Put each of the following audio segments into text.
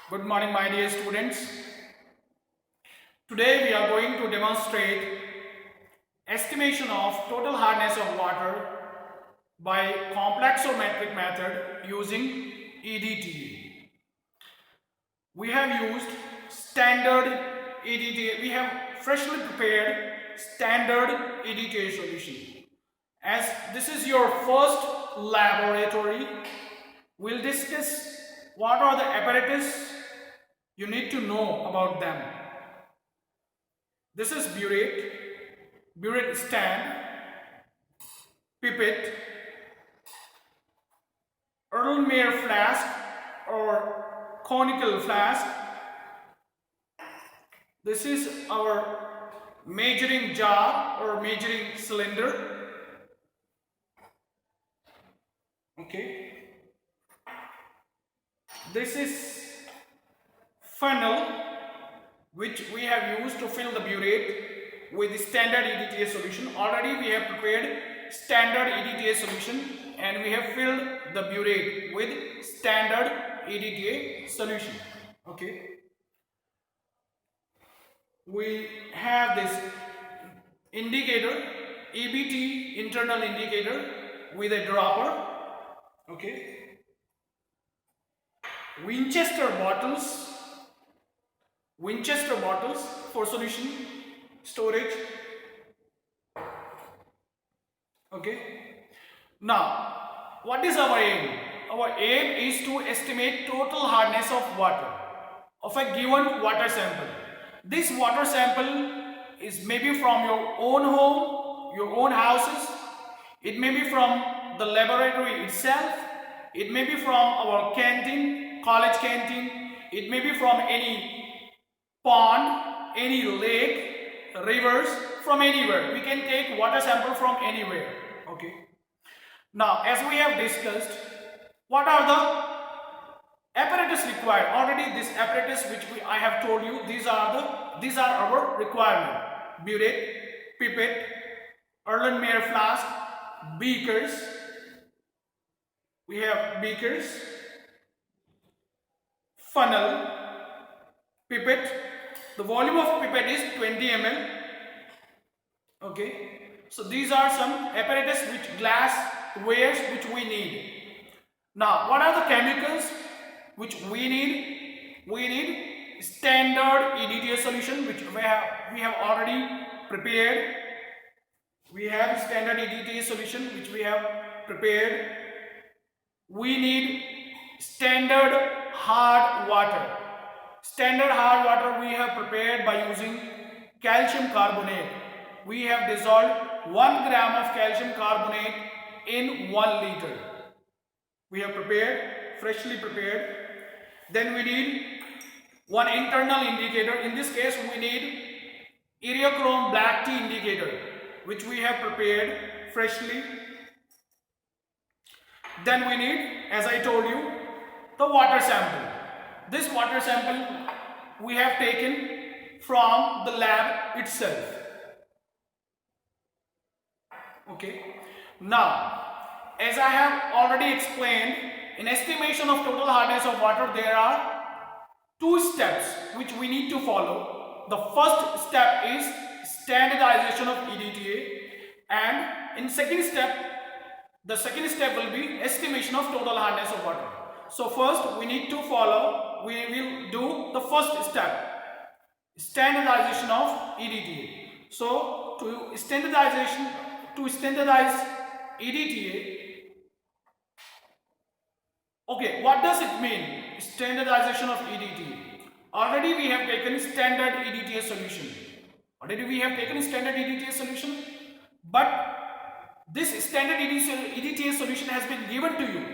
Good morning, my dear students. Today we are going to demonstrate estimation of total hardness of water by complexometric method using EDTA. We have used standard EDTA. We have freshly prepared standard EDTA solution. As this is your first laboratory, we'll discuss what are the apparatus you need to know about them. This is burette stand, pipette, Erlenmeyer flask or conical flask. This is our measuring jar or measuring cylinder. Okay. This is funnel which we have used to fill the burette with the standard EDTA solution. Already we have prepared standard EDTA solution and we have filled the burette with standard EDTA solution. Okay. We have this indicator, EBT internal indicator with a dropper. Okay. Winchester bottles for solution storage. Okay. Now, what is our aim? Our aim is to estimate total hardness of water of a given water sample. This water sample is maybe from your own home, your own houses. It may be from the laboratory itself. It may be from our canteen, college canteen. It may be from any pond, any lake, rivers, from anywhere. We can take water sample from anywhere. Okay. Now, as we have discussed, what are the apparatus required? Already this apparatus which I have told you, these are our requirement. Burette, pipette, Erlenmeyer flask, beakers. We have beakers, funnel, pipette. The volume of pipette is 20 ml. Okay. So these are some apparatus which glasswares which we need. Now, what are the chemicals which we need? We need standard EDTA solution which we have already prepared. We have standard EDTA solution which we have prepared. We need standard hard water. Standard hard water we have prepared by using calcium carbonate. We have dissolved 1 gram of calcium carbonate in 1 liter. We have prepared, freshly prepared. Then we need one internal indicator. In this case, we need Eriochrome black tea indicator, which we have prepared freshly. Then we need, as I told you, the water sample. This water sample we have taken from the lab itself. Okay. Now, as I have already explained, in estimation of total hardness of water, there are 2 steps which we need to follow. The first step is standardization of EDTA, and in the second step will be estimation of total hardness of water. So first we will do the first step, standardization of EDTA. So to standardize EDTA, okay, what does it mean, standardization of EDTA? Already we have taken standard EDTA solution. But this standard EDTA solution has been given to you.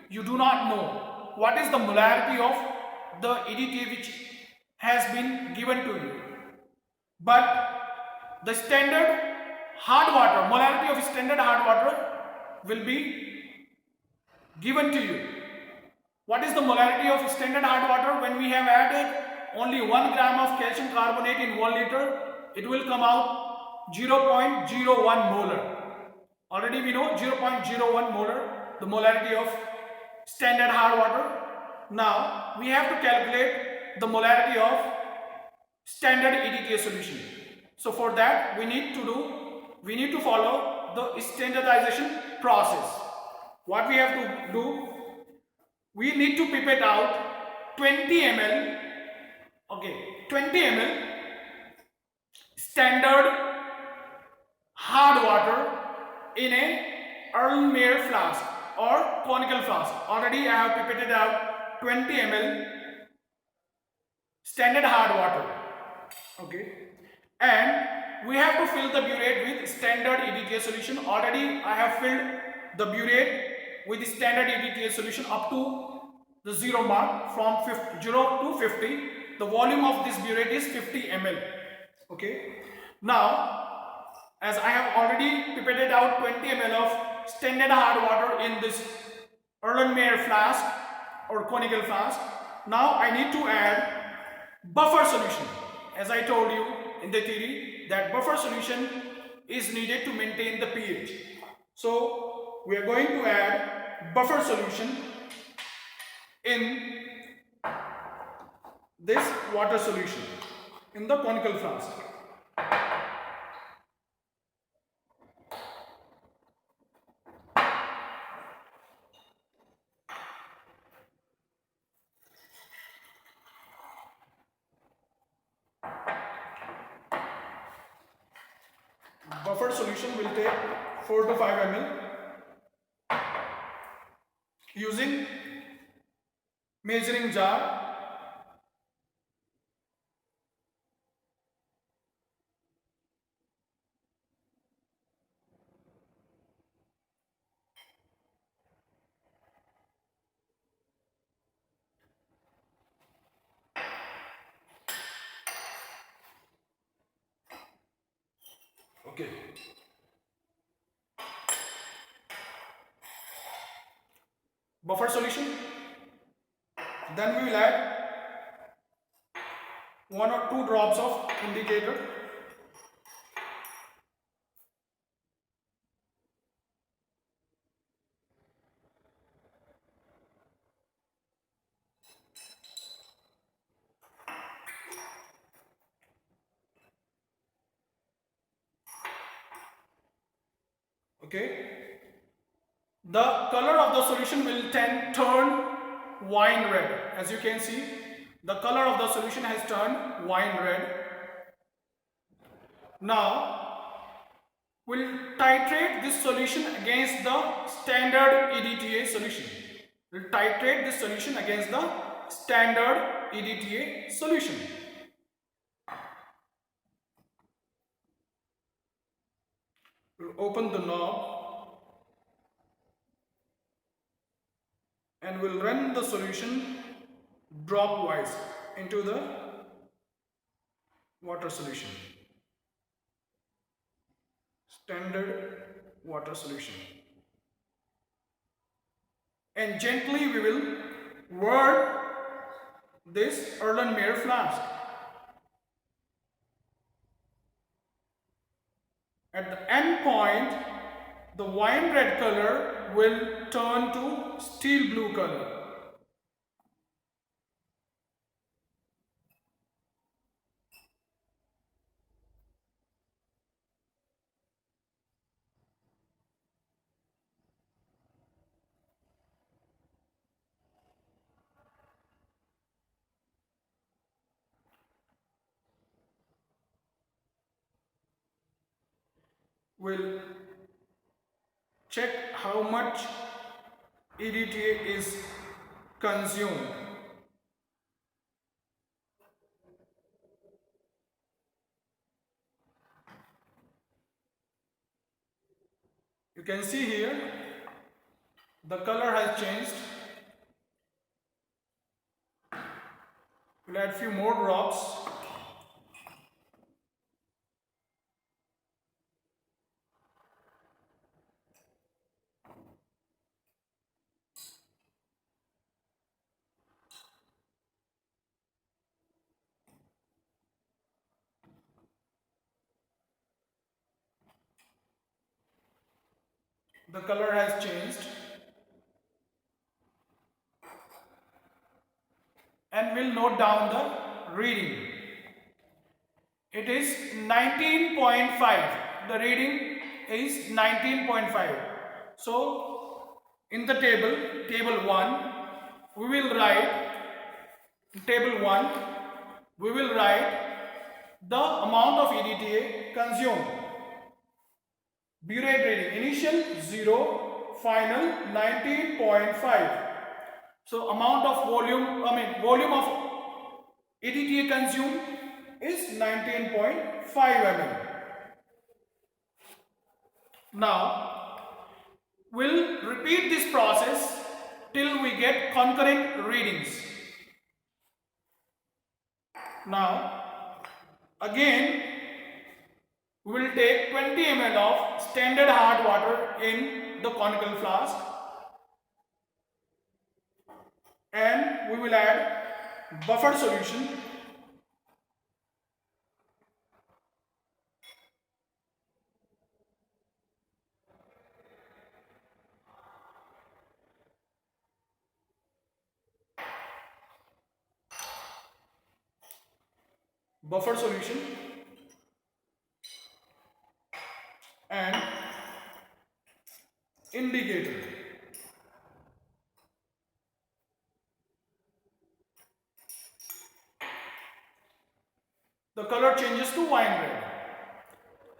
You do not know what is the molarity of the EDTA which has been given to you. But the standard hard water, molarity of standard hard water will be given to you. What is the molarity of standard hard water? When we have added only 1 gram of calcium carbonate in 1 liter, it will come out 0.01 molar. Already we know 0.01 molar, the molarity of standard hard water. Now we have to calculate the molarity of standard EDTA solution. So for that we need to follow the standardization process. What we have to do, we need to pipette out 20 ml, okay, 20 ml standard hard water in a Erlenmeyer flask or conical flask. Already I have pipetted out 20 ml standard hard water, okay, and we have to fill the burette with standard EDTA solution. Already I have filled the burette with the standard EDTA solution up to the 0 mark, from 0 to 50. The volume of this burette is 50 ml, okay. Now as I have already pipetted out 20 ml of standard hard water in this Erlenmeyer flask or conical flask, now I need to add buffer solution. As I told you in the theory that buffer solution is needed to maintain the pH. So we are going to add buffer solution in this water solution in the conical flask. Buffer solution will take 4 to 5 ml using measuring jar. Okay. Buffer solution. Then we will add 1 or 2 drops of indicator. Okay. The color of the solution will turn wine red. As you can see, the color of the solution has turned wine red. Now we'll titrate this solution against the standard EDTA solution. We'll titrate this solution against the standard EDTA solution. We'll open the knob and we'll run the solution dropwise into the water solution. Standard water solution. And gently we will whirl this Erlenmeyer flask. At the end point, the wine red color will turn to steel blue color. We'll check how much EDTA is consumed. You can see here the color has changed. We'll add few more drops. The color has changed. and we'll note down the reading. It is 19.5. The reading is 19.5. So in the table 1, we will write table 1, we will write the amount of EDTA consumed. Burette reading, initial 0, final 19.5. So amount of volume of EDTA consumed is 19.5 ml. Now we'll repeat this process till we get concurrent readings. Now again we will take 20 ml of standard hard water in the conical flask, and we will add buffered solution. Buffered solution and indicator. The color changes to wine red.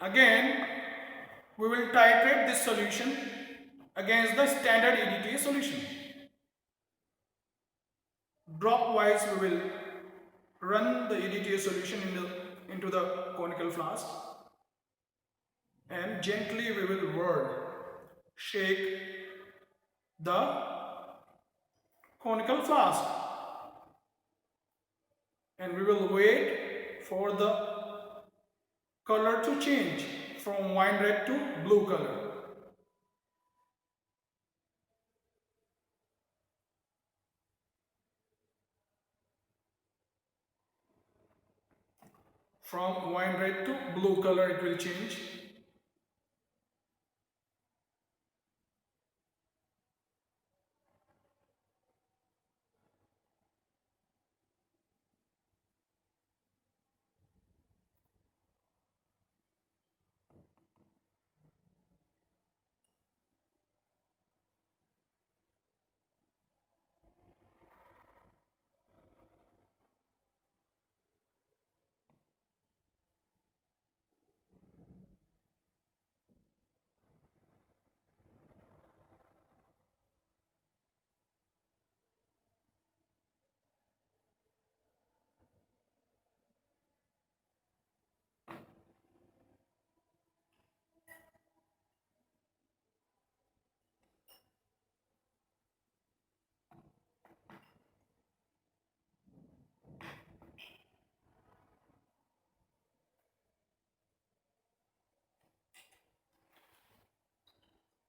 Again, we will titrate this solution against the standard EDTA solution. Dropwise, we will run the EDTA solution into the conical flask, and gently we will shake the conical flask, and we will wait for the color to change from wine red to blue color. From wine red to blue color it will change.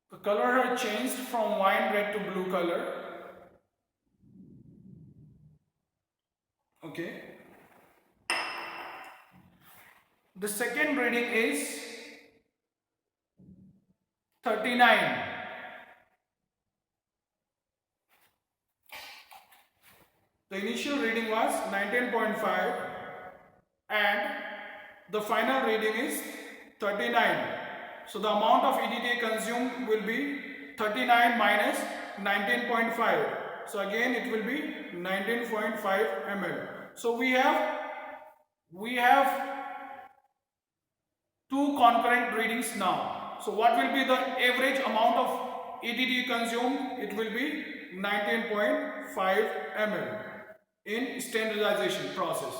The color has changed from wine red to blue color. Okay. The second reading is 39. The initial reading was 19.5 and the final reading is 39. So the amount of EDTA consumed will be 39 minus 19.5. So again it will be 19.5 ml. So we have two concurrent readings now. So what will be the average amount of EDTA consumed? It will be 19.5 ml in standardization process.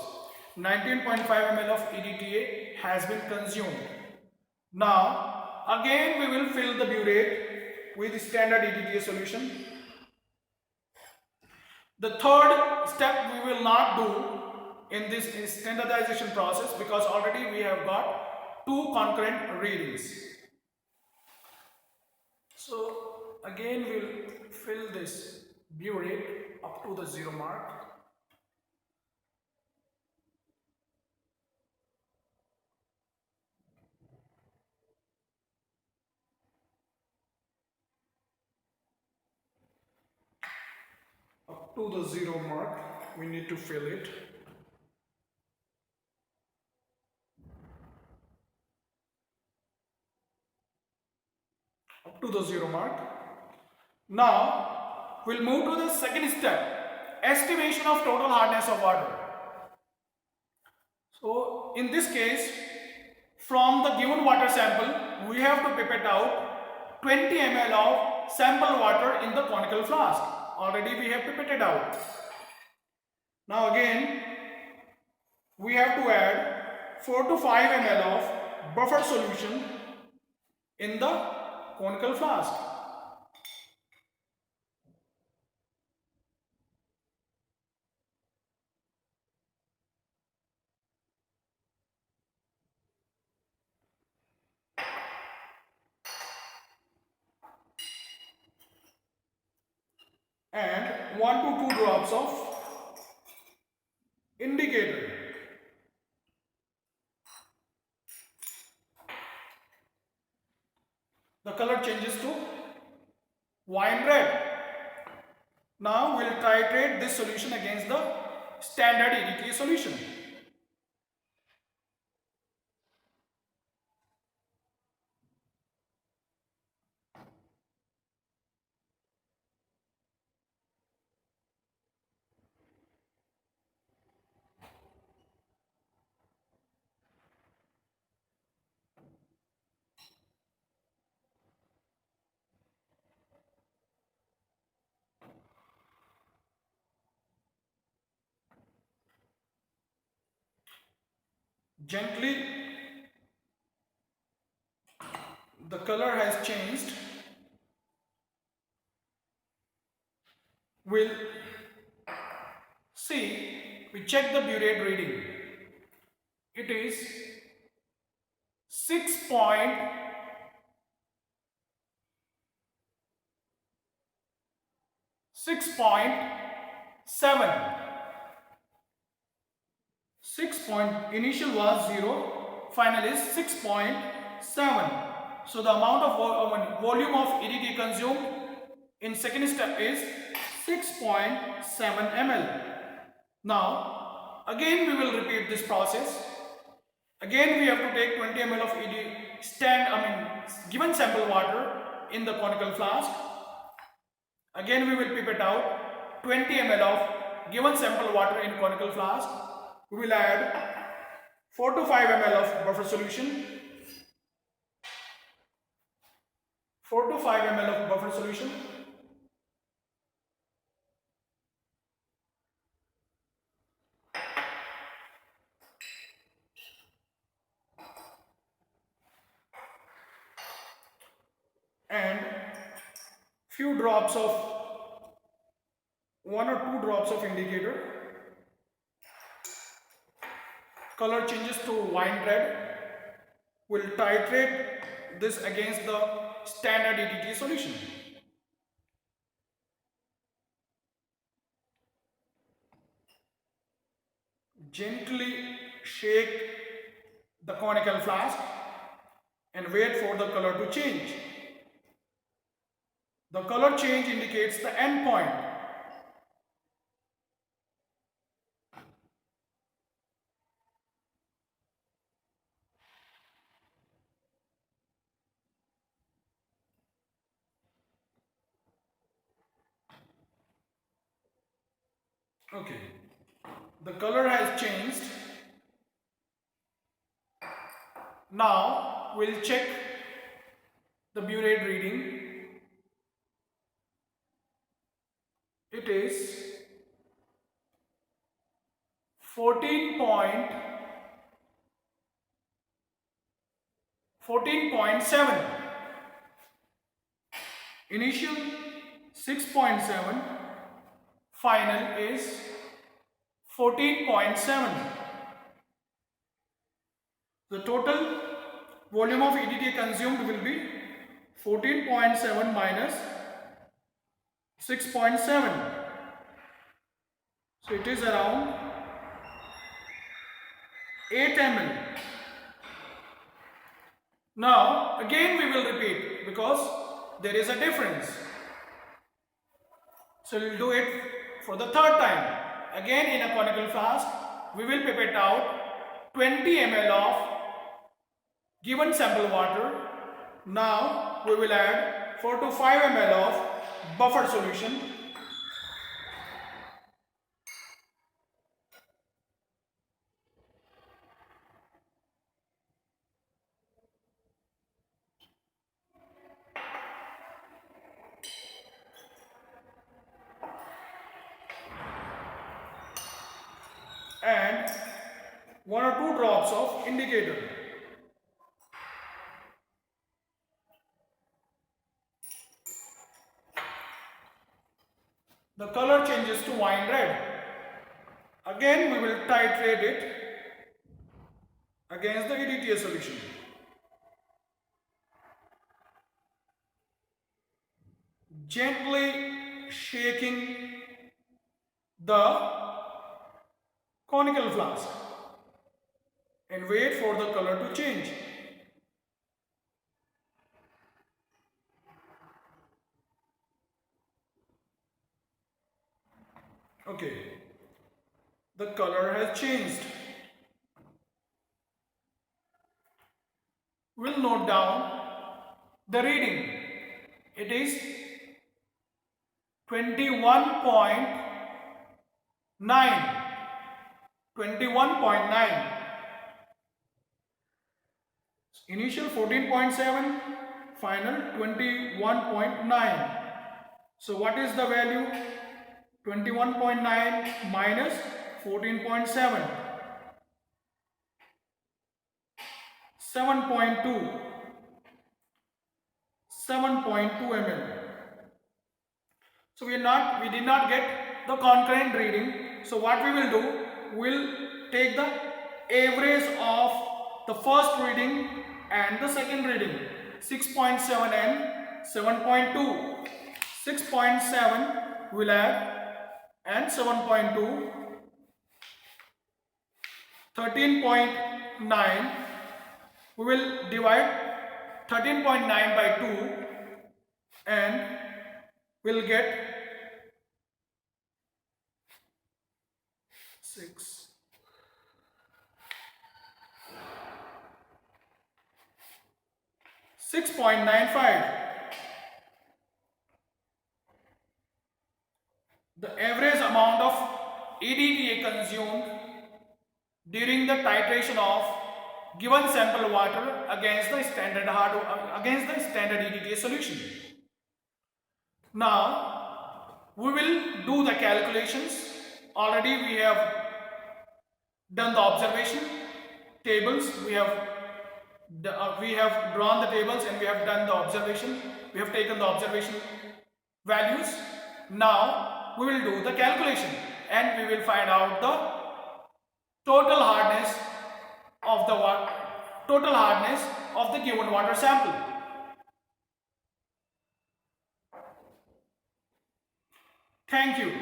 19.5 ml of EDTA has been consumed. Now again we will fill the burette with standard EDTA solution. The third step we will not do in this standardization process because already we have got two concurrent readings. So again we will fill this burette up to the 0 mark. Up to the 0 mark. we need to fill it up to the 0 mark. Now we'll move to the second step, estimation of total hardness of water. So in this case, from the given water sample, we have to pipette out 20 ml of sample water in the conical flask. Already we have pipetted out. Now again, we have to add 4 to 5 ml of buffer solution in the conical flask. And 1 to 2 drops of indicator. The color changes to wine red. Now we will titrate this solution against the standard EDTA solution. Gently, the color has changed. We'll see, we check the burette reading. It is 6.7. 6 point initial was 0, final is 6.7. So the amount of volume of EDTA consumed in second step is 6.7 ml. Now again we will repeat this process. Again we have to take 20 ml of given sample water in the conical flask. Again we will pipette out 20 ml of given sample water in conical flask. We will add 4 to 5 ml of buffer solution. 4 to 5 ml of buffer solution. And few drops of 1 or 2 drops of indicator. Color changes to wine red. We'll titrate this against the standard EDTA solution. Gently shake the conical flask and wait for the color to change. The color change indicates the end point. Okay, the color has changed. Now we'll check the burette reading. It is 14.7. Initial 6.7. Final is 14.7. The total volume of EDTA consumed will be 14.7 minus 6.7. So it is around 8 ml. Now again we will repeat because there is a difference. So we will do it for the third time. again in a conical flask, we will pipette out 20 ml of given sample water. Now we will add 4 to 5 ml of buffer solution. And 1 or 2 drops of indicator. The color changes to wine red. Again we will titrate it against the EDTA solution. Gently shaking the conical flask and wait for the color to change. Okay, the color has changed. We'll note down the reading. It is 21.9. 21.9. Initial 14.7, final 21.9. So what is the value? 21.9 minus 14.7. 7.2. 7.2 ml. So we did not get the concurrent reading. So what we will do, we'll take the average of the first reading and the second reading, 6.7 and 7.2. 6.7 will add and 7.2, 13.9. We will divide 13.9 by 2 and we'll get 6. .95. The average amount of EDTA consumed during the titration of given sample water against the standard EDTA solution. Now we will do the calculations. Already we have done the observation tables. We have drawn the tables and we have done the observation. We have taken the observation values. Now we will do the calculation and we will find out the total hardness of the given water sample. Thank you.